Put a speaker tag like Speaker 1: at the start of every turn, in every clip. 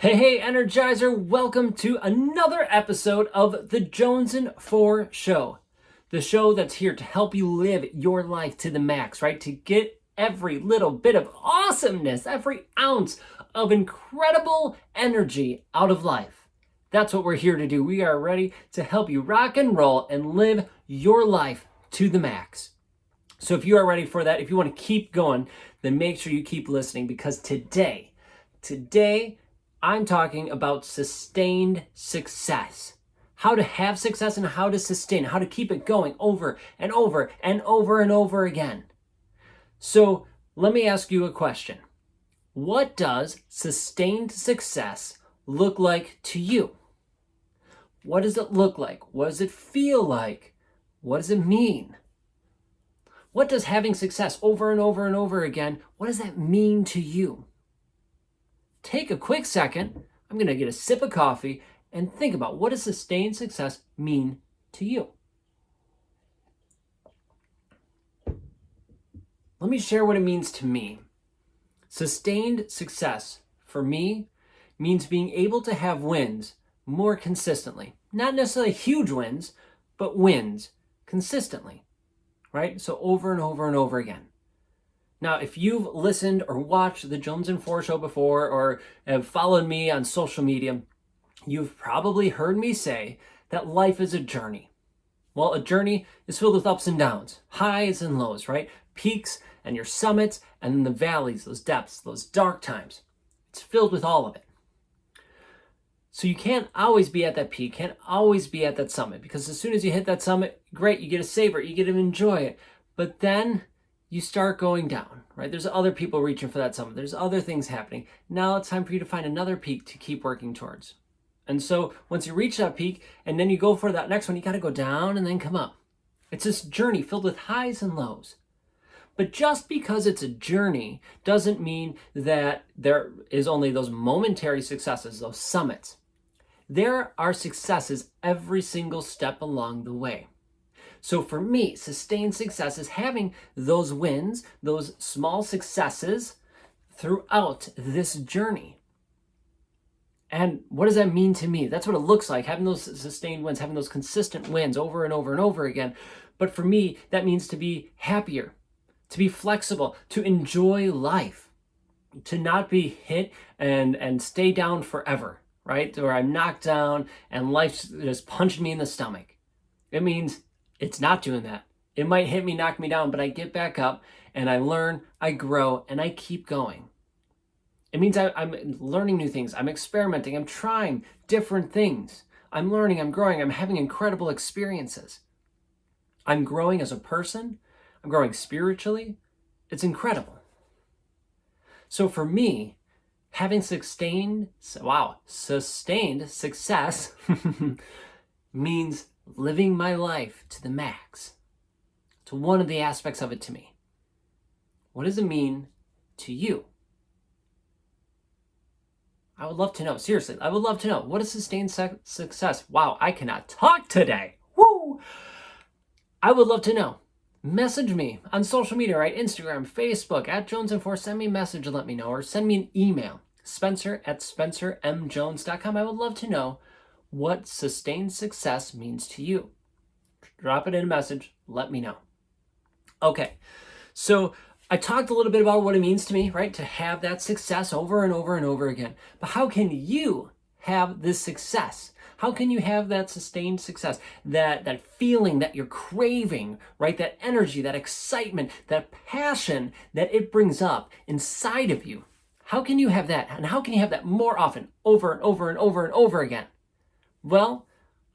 Speaker 1: Hey, Energizer, welcome to another episode of the Jonesin For Show. The show that's here to help you live your life to the max, right? To get every little bit of awesomeness, every ounce of incredible energy out of life. That's what we're here to do. We are ready to help you rock and roll and live your life to the max. So if you are ready for that, if you want to keep going, then make sure you keep listening because today, I'm talking about sustained success. How to have success and how to sustain, how to keep it going over and over and over and over again. So let me ask you a question. What does sustained success look like to you? What does it look like? What does it feel like? What does it mean? What does having success over and over and over again, what does that mean to you? Take a quick second. I'm going to get a sip of coffee and think about what does sustained success mean to you? Let me share what it means to me. Sustained success for me means being able to have wins more consistently. Not necessarily huge wins, but wins consistently, right? So over and over and over again. Now, if you've listened or watched the Jonesin For Show before or have followed me on social media, you've probably heard me say that life is a journey. Well, a journey is filled with ups and downs, highs and lows, right? Peaks and your summits, and then the valleys, those depths, those dark times. It's filled with all of it. So you can't always be at that peak, can't always be at that summit, because as soon as you hit that summit, great, you get to savor it, you get to enjoy it. But then you start going down, right? There's other people reaching for that summit. There's other things happening. Now it's time for you to find another peak to keep working towards. And so once you reach that peak and then you go for that next one, you got to go down and then come up. It's this journey filled with highs and lows. But just because it's a journey doesn't mean that there is only those momentary successes, those summits. There are successes every single step along the way. So for me, sustained success is having those wins, those small successes throughout this journey. And what does that mean to me? That's what it looks like, having those sustained wins, having those consistent wins over and over and over again. But for me, that means to be happier, to be flexible, to enjoy life, to not be hit and stay down forever, right? Where I'm knocked down and life just punched me in the stomach. It means it's not doing that. It might hit me, knock me down, but I get back up and I learn, I grow, and I keep going. It means I'm learning new things. I'm experimenting. I'm trying different things. I'm learning, I'm growing. I'm having incredible experiences. I'm growing as a person. I'm growing spiritually. It's incredible. So for me, having sustained success means living my life to the max. It's one of the aspects of it to me. What does it mean to you? I would love to know. Seriously, I would love to know. What is sustained success? Wow, I cannot talk today. Woo! I would love to know. Message me on social media, right? Instagram, Facebook, at Jonesin4. Send me a message and let me know. Or send me an email, spencer@spencermjones.com. I would love to know what sustained success means to you. Drop it in a message. Let me know. Okay, so I talked a little bit about what it means to me, right? To have that success over and over and over again. But how can you have this success? How can you have that sustained success? That feeling that you're craving, right? That energy, that excitement, that passion that it brings up inside of you. How can you have that? And how can you have that more often, over and over and over and over again? Well,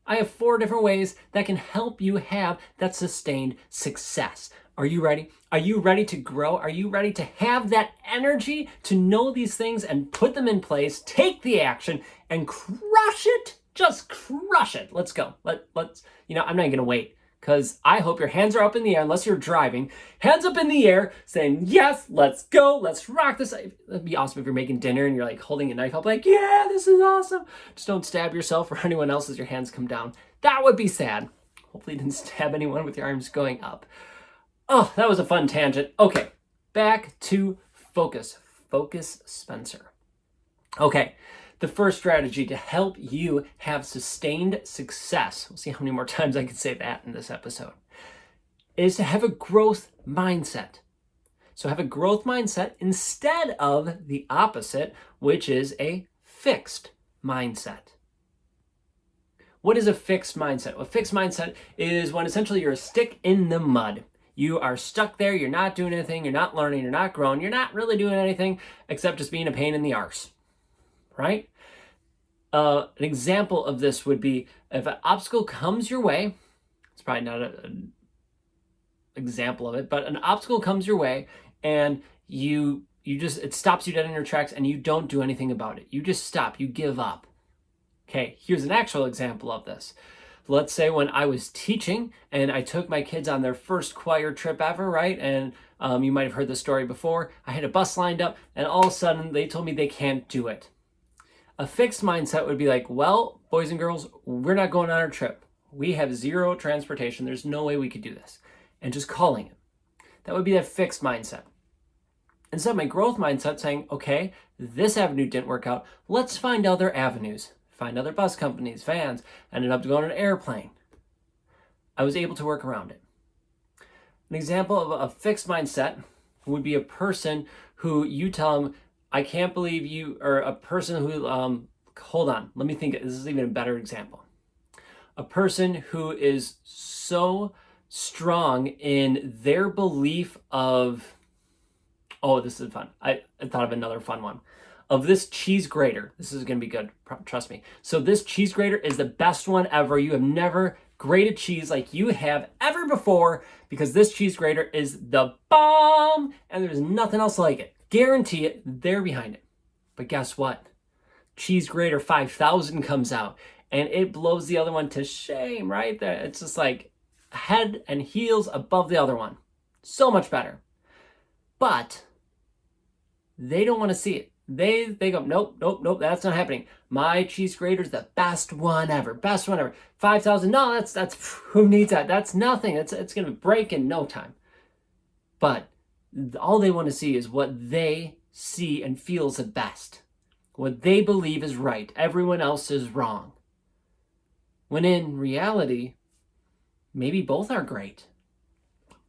Speaker 1: I have 4 different ways that can help you have that sustained success. Are you ready? Are you ready to grow? Are you ready to have that energy to know these things and put them in place, take the action, and crush it? Just crush it. Let's go. Let's, I'm not going to wait because I hope your hands are up in the air unless you're driving. Hands up in the air saying, yes, let's go. Let's rock this. That'd be awesome if you're making dinner and you're like holding a knife up like, yeah, this is awesome. Just don't stab yourself or anyone else as your hands come down. That would be sad. Hopefully you didn't stab anyone with your arms going up. Oh, that was a fun tangent. Okay, back to focus. Focus, Spencer. Okay, The first strategy to help you have sustained success, we'll see how many more times I can say that in this episode, is to have a growth mindset. So have a growth mindset instead of the opposite, which is a fixed mindset. What is a fixed mindset? A fixed mindset is when essentially you're a stick in the mud. You are stuck there, you're not doing anything, you're not learning, you're not growing, you're not really doing anything except just being a pain in the arse, right? An example of this would be if an obstacle comes your way, it's probably not an example of it, but an obstacle comes your way and it stops you dead in your tracks and you don't do anything about it. You just stop, you give up. Okay, here's an actual example of this. Let's say when I was teaching and I took my kids on their first choir trip ever, right? And you might have heard the story before. I had a bus lined up and all of a sudden they told me they can't do it. A fixed mindset would be like, well, boys and girls, we're not going on our trip. We have zero transportation. There's no way we could do this. And just calling it. That would be that fixed mindset. Instead, my growth mindset saying, okay, this avenue didn't work out. Let's find other avenues. Find other bus companies, vans, ended up going on an airplane. I was able to work around it. An example of a fixed mindset would be a person who you tell them, I can't believe you, or a person who, hold on, let me think, this is even a better example. A person who is so strong in their belief of, oh, this is fun. I thought of another fun one. Of this cheese grater. This is going to be good. Trust me. So this cheese grater is the best one ever. You have never grated cheese like you have ever before because this cheese grater is the bomb and there's nothing else like it. Guarantee it. They're behind it. But guess what? Cheese grater 5000 comes out and it blows the other one to shame, right? It's just like head and heels above the other one. So much better. But they don't want to see it. They go, nope, that's not happening. My cheese grater's the best one ever. 5,000, no, that's who needs that? That's nothing. It's going to break in no time. But all they want to see is what they see and feel is the best. What they believe is right. Everyone else is wrong. When in reality, maybe both are great.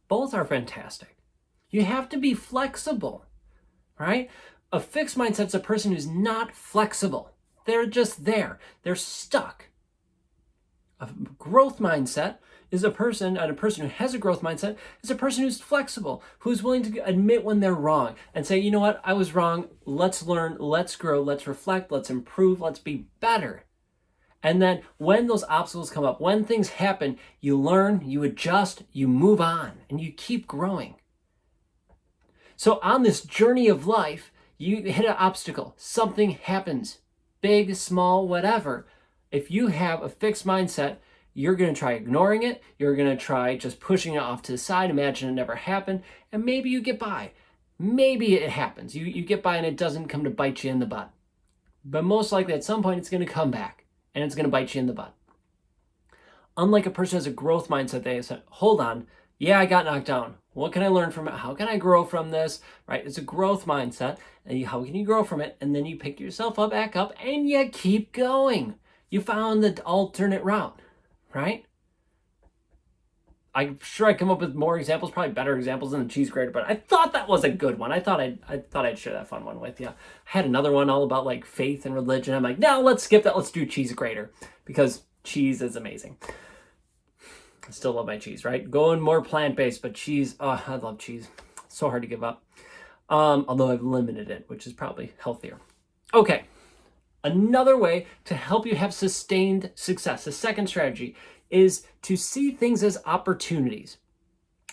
Speaker 1: Both are fantastic. You have to be flexible, right? A fixed mindset's a person who's not flexible. They're just there. They're stuck. A growth mindset is a person who has a growth mindset is a person who's flexible, who's willing to admit when they're wrong and say, you know what, I was wrong. Let's learn, let's grow, let's reflect, let's improve, let's be better. And then when those obstacles come up, when things happen, you learn, you adjust, you move on, and you keep growing. So on this journey of life, you hit an obstacle, something happens, big, small, whatever. If you have a fixed mindset, you're going to try ignoring it. You're going to try just pushing it off to the side, imagine it never happened, and maybe you get by. Maybe it happens. You get by and it doesn't come to bite you in the butt. But most likely at some point it's going to come back and it's going to bite you in the butt. Unlike a person who has a growth mindset, they say, hold on, yeah, I got knocked down. What can I learn from it? How can I grow from this? Right? It's a growth mindset. And how can you grow from it? And then you pick yourself up, back up, and you keep going. You found the alternate route, right? I'm sure I come up with more examples, probably better examples than the cheese grater, but I thought that was a good one. I thought I'd share that fun one with you. I had another one all about like faith and religion. I'm like, no, let's skip that. Let's do cheese grater because cheese is amazing. I still love my cheese, right? Going more plant-based, but cheese, oh, I love cheese. So hard to give up. Although I've limited it, which is probably healthier. Okay, another way to help you have sustained success, the second strategy, is to see things as opportunities.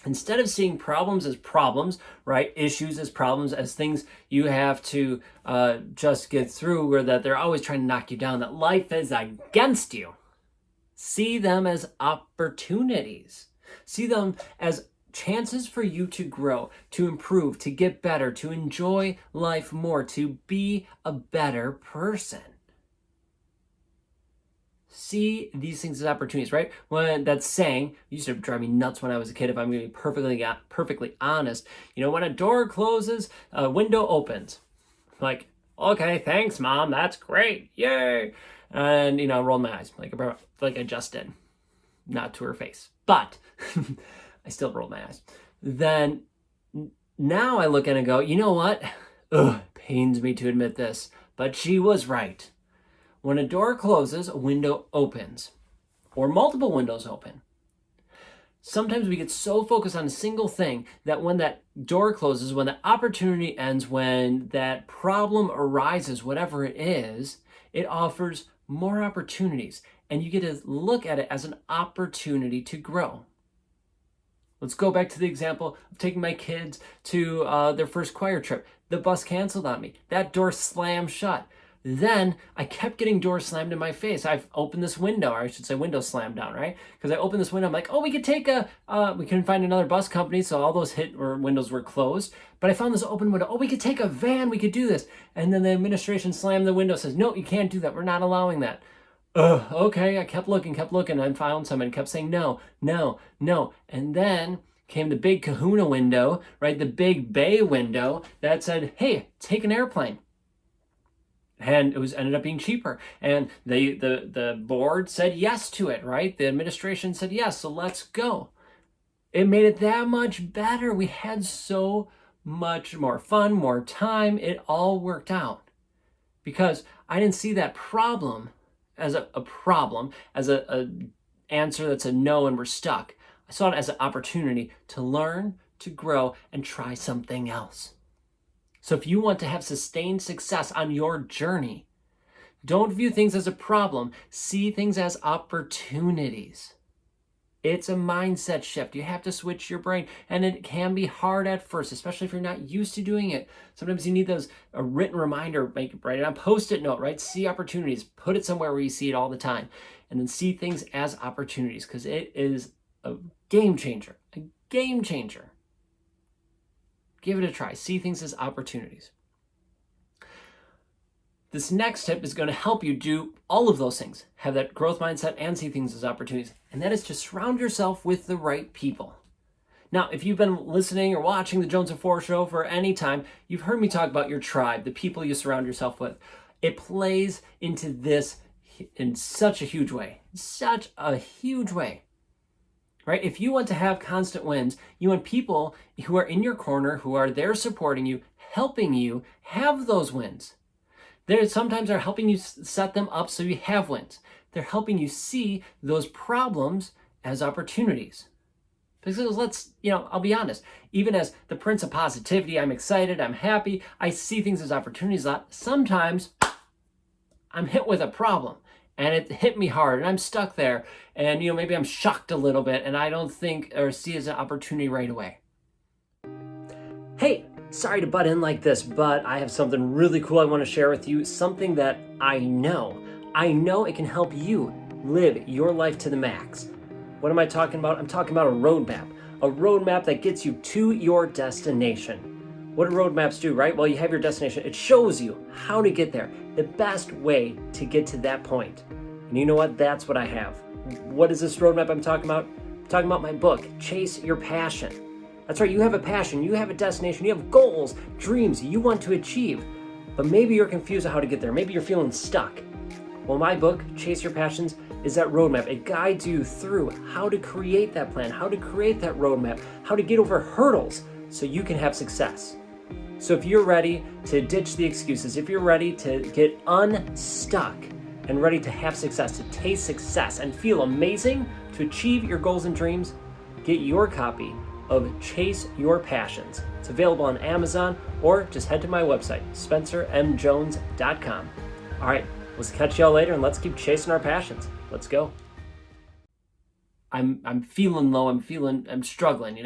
Speaker 1: Instead of seeing problems as problems, right? Issues as problems, as things you have to just get through, or that they're always trying to knock you down, that life is against you. See them as opportunities. See them as chances for you to grow, to improve, to get better, to enjoy life more, to be a better person. See these things as opportunities, right? When that saying used to drive me nuts when I was a kid, if I'm going to be perfectly honest. You know, when a door closes, a window opens. Like, Okay, thanks, Mom. That's great. Yay. And, rolled my eyes like I just did. Not to her face, but I still rolled my eyes. Then now I look at it and go, you know what? Ugh, pains me to admit this, but she was right. When a door closes, a window opens, or multiple windows open. Sometimes we get so focused on a single thing that when that door closes, when the opportunity ends, when that problem arises, whatever it is, it offers more opportunities. And you get to look at it as an opportunity to grow. Let's go back to the example of taking my kids to their first choir trip. The bus canceled on me. That door slammed shut. Then I kept getting doors slammed in my face. I've opened this window, or I should say window slammed down, right? Because I opened this window, I'm like, oh, we could take we couldn't find another bus company, so all those windows were closed. But I found this open window. Oh, we could take a van, we could do this. And then the administration slammed the window, says, no, you can't do that. We're not allowing that. Okay, I kept looking, and found someone, kept saying no, no, no. And then came the big kahuna window, right? The big bay window that said, hey, take an airplane. And it ended up being cheaper. And the board said yes to it, right? The administration said yes, so let's go. It made it that much better. We had so much more fun, more time. It all worked out. Because I didn't see that problem as a problem, as a answer that's a no and we're stuck. I saw it as an opportunity to learn, to grow, and try something else. So if you want to have sustained success on your journey, don't view things as a problem. See things as opportunities. It's a mindset shift. You have to switch your brain, and it can be hard at first, especially if you're not used to doing it. Sometimes you need a written reminder, write it on a Post-it note, right? See opportunities, put it somewhere where you see it all the time, and then see things as opportunities, because it is a game changer, a game changer. Give it a try. See things as opportunities. This next tip is going to help you do all of those things. Have that growth mindset and see things as opportunities. And that is to surround yourself with the right people. Now, if you've been listening or watching the Jonesin For Show for any time, you've heard me talk about your tribe, the people you surround yourself with. It plays into this in such a huge way. Such a huge way. Right? If you want to have constant wins, you want people who are in your corner, who are there supporting you, helping you have those wins. They sometimes are helping you set them up so you have wins. They're helping you see those problems as opportunities. Because I'll be honest, even as the Prince of Positivity, I'm excited, I'm happy, I see things as opportunities a lot. Sometimes I'm hit with a problem. And it hit me hard, and I'm stuck there. And, maybe I'm shocked a little bit, and I don't think or see it as an opportunity right away. Hey, sorry to butt in like this, but I have something really cool I want to share with you. Something that I know it can help you live your life to the max. What am I talking about? I'm talking about a roadmap that gets you to your destination. What do roadmaps do, right? Well, you have your destination. It shows you how to get there, the best way to get to that point. And you know what? That's what I have. What is this roadmap I'm talking about? I'm talking about my book, Chase Your Passion. That's right, you have a passion, you have a destination, you have goals, dreams you want to achieve, but maybe you're confused on how to get there. Maybe you're feeling stuck. Well, my book, Chase Your Passions, is that roadmap. It guides you through how to create that plan, how to create that roadmap, how to get over hurdles so you can have success. So if you're ready to ditch the excuses, if you're ready to get unstuck and ready to have success, to taste success and feel amazing, to achieve your goals and dreams, get your copy of Chase Your Passions. It's available on Amazon, or just head to my website, spencermjones.com. All right, let's catch y'all later, and let's keep chasing our passions. Let's go. I'm feeling low. I'm struggling,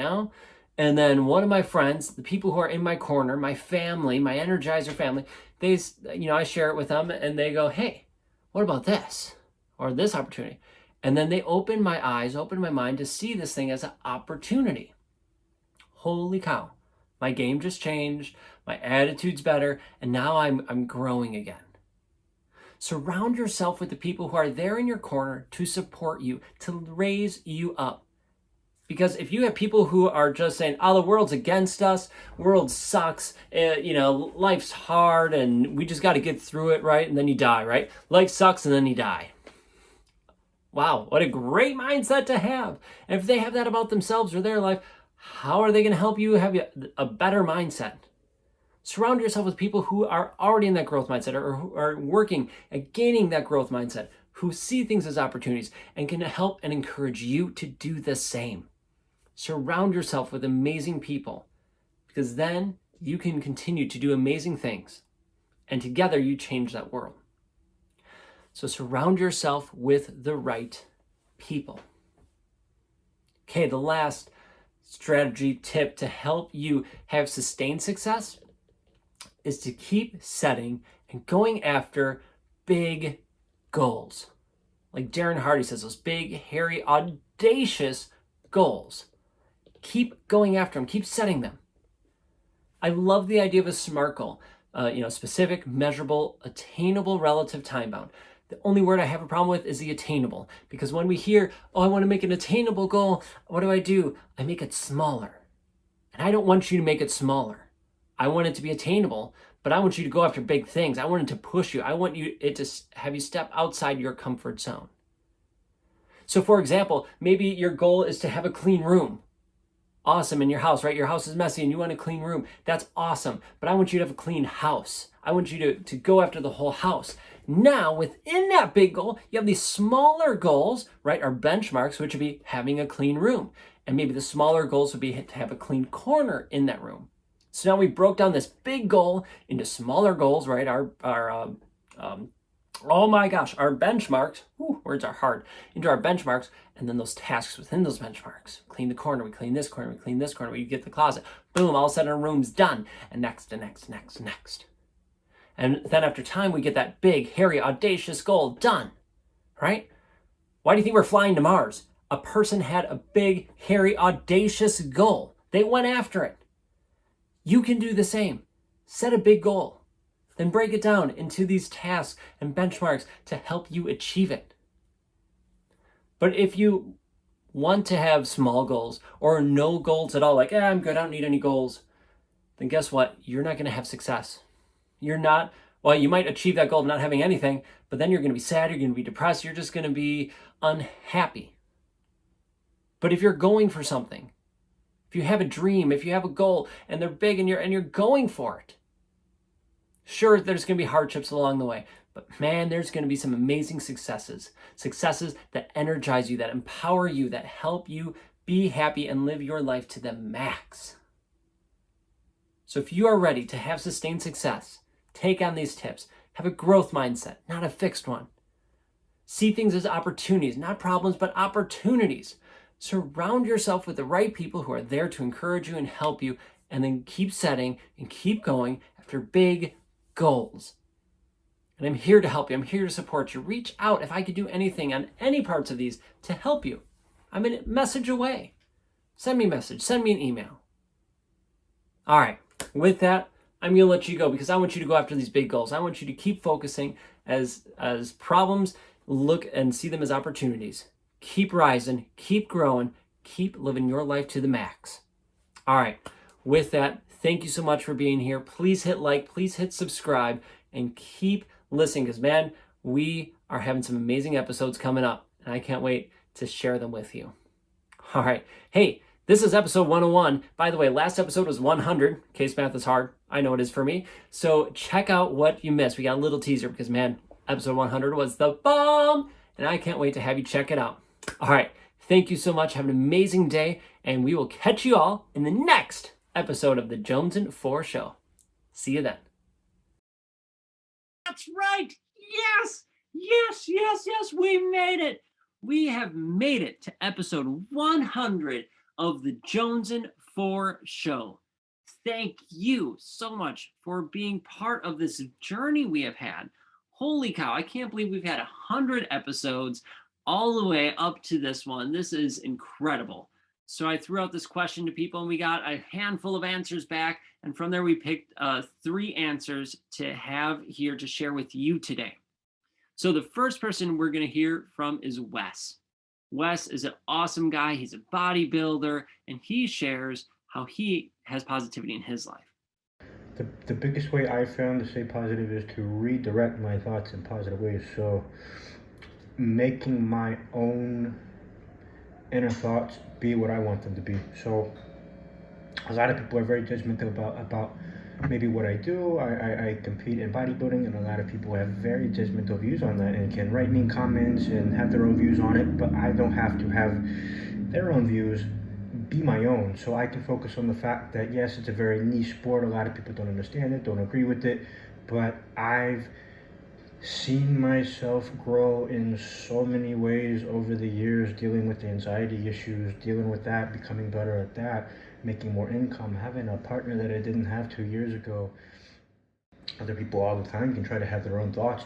Speaker 1: And then one of my friends, the people who are in my corner, my family, my Energizer family, I share it with them, and they go, hey, what about this? Or this opportunity? And then they open my eyes, open my mind to see this thing as an opportunity. Holy cow. My game just changed. My attitude's better. And now I'm growing again. Surround yourself with the people who are there in your corner to support you, to raise you up. Because if you have people who are just saying, oh, the world's against us, world sucks, life's hard and we just got to get through it, right? And then you die, right? Life sucks and then you die. Wow, what a great mindset to have. And if they have that about themselves or their life, how are they going to help you have a better mindset? Surround yourself with people who are already in that growth mindset or who are working at gaining that growth mindset, who see things as opportunities and can help and encourage you to do the same. Surround yourself with amazing people, because then you can continue to do amazing things, and together you change that world. So surround yourself with the right people. Okay, the last strategy tip to help you have sustained success is to keep setting and going after big goals. Like Darren Hardy says, those big, hairy, audacious goals. Keep going after them. Keep setting them. I love the idea of a SMART goal. Specific, measurable, attainable, relative, time-bound. The only word I have a problem with is the attainable. Because when we hear, oh, I want to make an attainable goal, what do? I make it smaller. And I don't want you to make it smaller. I want it to be attainable, but I want you to go after big things. I want it to push you. I want it to have you step outside your comfort zone. So for example, maybe your goal is to have a clean room. Awesome, in your house, right? Your house is messy and you want a clean room. That's awesome. But I want you to have a clean house. I want you to go after the whole house. Now, within that big goal, you have these smaller goals, right? Our benchmarks, which would be having a clean room. And maybe the smaller goals would be to have a clean corner in that room. So now we broke down this big goal into smaller goals, right? Our benchmarks, words are hard, into our benchmarks, and then those tasks within those benchmarks. Clean the corner, we clean this corner, we clean this corner, we get the closet. Boom, all of a sudden our room's done. And next, and next, next, next. And then after time, we get that big, hairy, audacious goal done, right? Why do you think we're flying to Mars? A person had a big, hairy, audacious goal. They went after it. You can do the same. Set a big goal. Then break it down into these tasks and benchmarks to help you achieve it. But if you want to have small goals or no goals at all, like, I'm good, I don't need any goals, then guess what? You're not going to have success. You might achieve that goal of not having anything, but then you're going to be sad, you're going to be depressed, you're just going to be unhappy. But if you're going for something, if you have a dream, if you have a goal and they're big and you're going for it, sure, there's going to be hardships along the way, but man, there's going to be some amazing successes that energize you, that empower you, that help you be happy and live your life to the max. So if you are ready to have sustained success, take on these tips. Have a growth mindset, not a fixed one. See things as opportunities, not problems, but opportunities. Surround yourself with the right people who are there to encourage you and help you, and then keep setting and keep going after big goals. And I'm here to help you. I'm here to support you. Reach out if I could do anything on any parts of these to help you. I'm a message away. Send me a message. Send me an email. All right. With that, I'm going to let you go because I want you to go after these big goals. I want you to keep focusing as problems, look and see them as opportunities. Keep rising, keep growing, keep living your life to the max. All right. With that, thank you so much for being here. Please hit like, please hit subscribe, and keep listening because, man, we are having some amazing episodes coming up, and I can't wait to share them with you. All right. Hey, this is episode 101. By the way, last episode was 100. In case math is hard. I know it is for me. So check out what you missed. We got a little teaser because, man, episode 100 was the bomb, and I can't wait to have you check it out. All right. Thank you so much. Have an amazing day, and we will catch you all in the next episode of the Jonesin For Show. See you then. That's right. Yes. We made it. We have made it to episode 100 of the Jonesin For Show. Thank you so much for being part of this journey we have had. Holy cow, I can't believe we've had 100 episodes all the way up to this one. This is incredible. So I threw out this question to people and we got a handful of answers back. And from there, we picked 3 answers to have here to share with you today. So the first person we're going to hear from is Wes. Wes is an awesome guy. He's a bodybuilder, and he shares how he has positivity in his life.
Speaker 2: The biggest way I found to stay positive is to redirect my thoughts in positive ways. So, making my own inner thoughts be what I want them to be. So, a lot of people are very judgmental about maybe what I do. I compete in bodybuilding, and a lot of people have very judgmental views on that and can write mean comments and have their own views on it. But I don't have to have their own views be my own. So I can focus on the fact that yes, it's a very niche sport. A lot of people don't understand it, don't agree with it, but I've seen myself grow in so many ways over the years, dealing with the anxiety issues, dealing with that, becoming better at that, making more income, having a partner that I didn't have 2 years ago. Other people all the time can try to have their own thoughts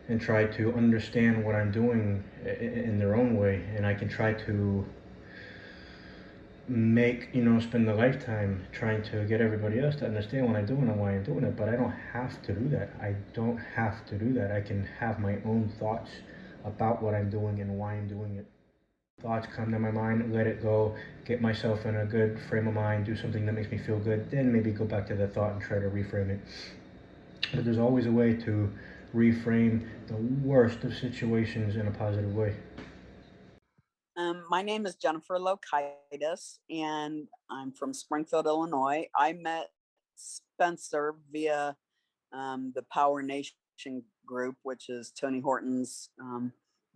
Speaker 2: and try to understand what I'm doing in their own way, and I can try to spend a lifetime trying to get everybody else to understand what I'm doing and why I'm doing it, but I don't have to do that. I don't have to do that. I can have my own thoughts about what I'm doing and why I'm doing it. Thoughts come to my mind, let it go, get myself in a good frame of mind, do something that makes me feel good, then maybe go back to the thought and try to reframe it. But there's always a way to reframe the worst of situations in a positive way.
Speaker 3: My name is Jennifer Lokitis, and I'm from Springfield, Illinois. I met Spencer via the Power Nation group, which is Tony Horton's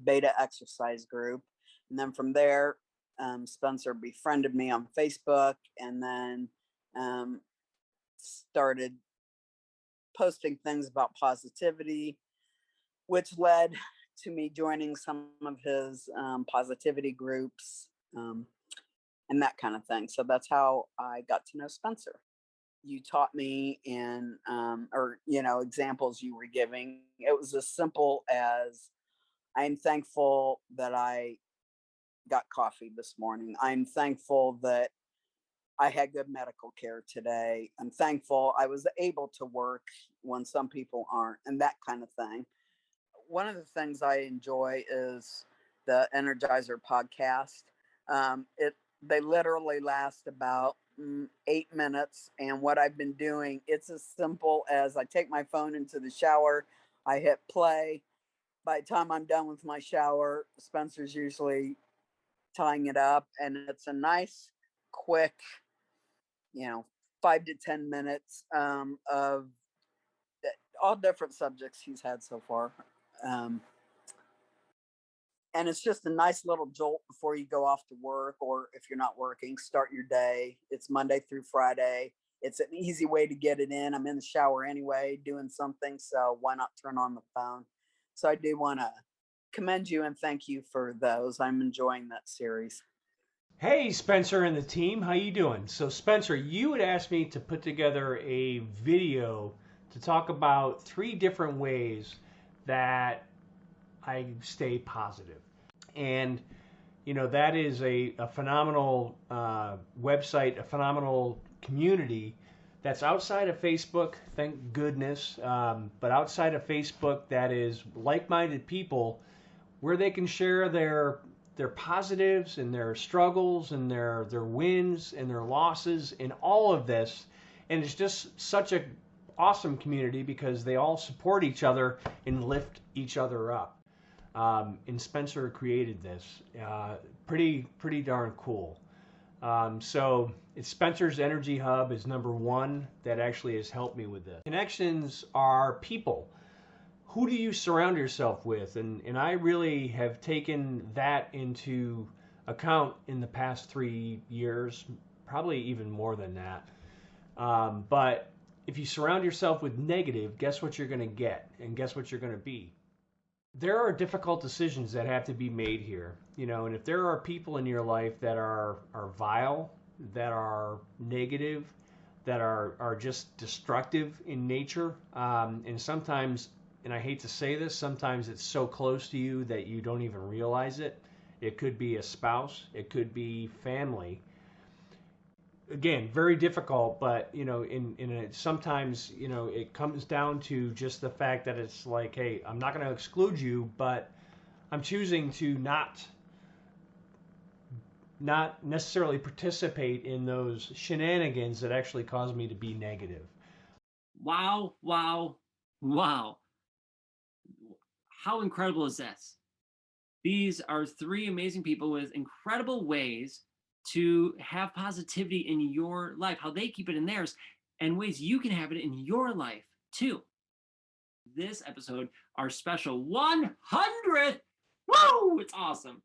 Speaker 3: beta exercise group. And then from there, Spencer befriended me on Facebook and then started posting things about positivity, which led to me joining some of his positivity groups and that kind of thing. So that's how I got to know Spencer. You taught me in, examples you were giving. It was as simple as I'm thankful that I got coffee this morning. I'm thankful that I had good medical care today. I'm thankful I was able to work when some people aren't, and that kind of thing. One of the things I enjoy is the Energizer podcast. It They literally last about 8 minutes, and what I've been doing, it's as simple as I take my phone into the shower, I hit play. By the time I'm done with my shower, Spencer's usually tying it up, and it's a nice, quick, you know, 5 to 10 minutes of all different subjects he's had so far. Um, and it's just a nice little jolt before you go off to work, or if you're not working, start your day. It's Monday through Friday. It's an easy way to get it in. I'm in the shower anyway doing something, so why not turn on the phone? So I do want to commend you and thank you for those. I'm enjoying that series.
Speaker 4: Hey, Spencer and the team, how you doing? So, Spencer, you had asked me to put together a video to talk about 3 different ways that I stay positive. And, that is a phenomenal website, a phenomenal community that's outside of Facebook, thank goodness, but outside of Facebook, that is like-minded people where they can share their positives and their struggles and their wins and their losses and all of this. And it's just such a awesome community because they all support each other and lift each other up. And Spencer created this. Pretty darn cool. So it's Spencer's Energy Hub is number one that actually has helped me with this. Connections are people. Who do you surround yourself with? And I really have taken that into account in the past 3 years, probably even more than that. But if you surround yourself with negative, guess what you're going to get? And guess what you're going to be? There are difficult decisions that have to be made here, and if there are people in your life that are vile, that are negative, that are just destructive in nature, and sometimes, and I hate to say this, sometimes it's so close to you that you don't even realize it. It could be a spouse, it could be family. Again, very difficult, but sometimes it comes down to just the fact that it's like, hey, I'm not going to exclude you, but I'm choosing to not not necessarily participate in those shenanigans that actually cause me to be negative.
Speaker 1: Wow, wow, wow. How incredible is this? These are three amazing people with incredible ways to have positivity in your life, how they keep it in theirs, and ways you can have it in your life too. This episode, our special 100th, woo, it's awesome.